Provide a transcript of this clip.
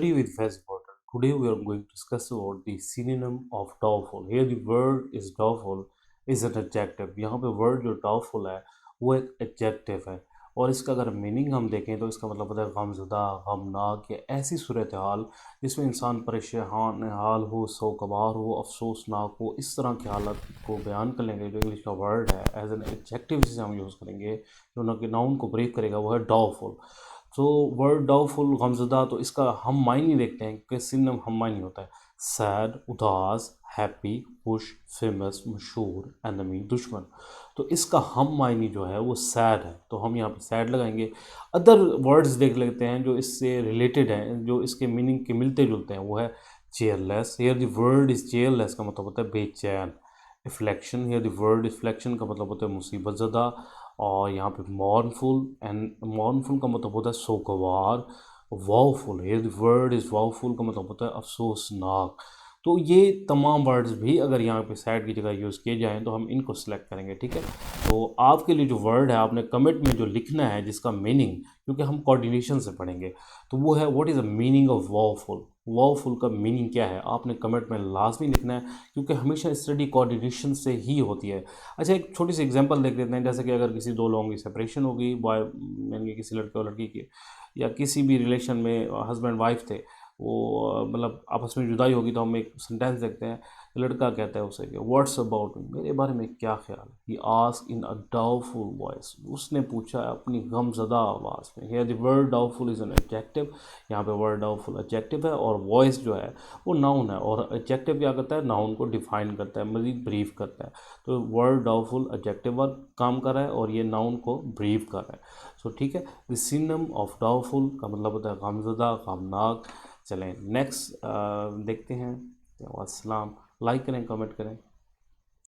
Study with Faz Porter. Today we are going to discuss about the synonym of doubtful. Here the word is doubtful is an adjective. यहाँ पे word जो doubtful है वो एक adjective है और इसका अगर मीनिंग हम देखें तो इसका मतलब होता है गमज़दा, गमनाक या ऐसी सूरत हाल जिसमें इंसान परेशान हाल हो, सोगवार हो, अफसोसनाक हो, इस तरह की हालत को बयान करने के लिए जो इंग्लिश का वर्ड है एज एन एडजेक्टिव जिसे हम यूज़ करेंगे जो न कि नाउन को ब्रीफ करेगा वो है डाउटफुल। तो वर्ड डाउटफुल गमज़दा तो इसका हम मायने देखते हैं कि सिनोनिम हम मायने होता है सैड, उदास, हैप्पी, खुश, फेमस, मशहूर, एनमी, दुश्मन। तो इसका हम मायने जो है वो सैड है तो हम यहाँ पे सैड लगाएंगे। अदर वर्ड्स देख लेते हैं जो इससे रिलेटेड हैं जो इसके मीनिंग के मिलते जुलते हैं वो है चेयरलेस। हेयर द वर्ड इज चेयरलेस का मतलब होता है बेचैन। इफ्लेक्शन, हेयर द वर्ड इफ्लेक्शन का मतलब होता है मुसीबत ज़दा। और यहाँ पे मॉर्नफुल, एंड मॉर्नफुल का मतलब होता है सोगवार। वावफुल, हेयर द वर्ड इज़ वावफुल का मतलब होता है अफसोसनाक। तो ये तमाम वर्ड्स भी अगर यहाँ पे सैड की जगह यूज़ किए जाएँ तो हम इनको सेलेक्ट करेंगे, ठीक है। तो आपके लिए जो वर्ड है आपने कमेंट में जो लिखना है जिसका मीनिंग, क्योंकि हम कोऑर्डिनेशन से पढ़ेंगे, तो वो है what is the meaning of woeful. Woeful का मीनिंग क्या है आपने कमेंट में लाजमी लिखना है, क्योंकि हमेशा स्टडी कोऑर्डिनेशन से ही होती है। अच्छा, एक छोटी सी एग्जांपल देख लेते हैं। जैसे कि अगर किसी दो लोगों की सेपरेशन हो गई, बॉय यानी कि किसी लड़के और लड़की की, या किसी भी रिलेशन में हस्बैंड वाइफ थे, वो मतलब आपस में जुदाई होगी, तो हम एक सेंटेंस देखते हैं। लड़का कहता है उसे कि व्हाट्स अबाउट मी, मेरे बारे में क्या ख्याल है। He asked in a doubtful voice, उसने पूछा अपनी गमज़दा आवाज़ में। Here the word doubtful is an adjective. यहाँ पे वर्ड डाउटफुल एडजेक्टिव है और वॉइस जो है वो नाउन है, और एडजेक्टिव क्या करता है, नाउन को डिफाइन करता है, मज़ीद ब्रीफ करता है। तो वर्ड डाउटफुल एडजेक्टिव वर्ड काम कर रहा है और ये नाउन को ब्रीफ कर रहा है। सो ठीक है, द सिनोनिम ऑफ डाउटफुल का मतलब होता है गमज़दा, गमनाक। चलें नेक्स्ट देखते हैं। अस्सलाम, लाइक करें, कमेंट करें।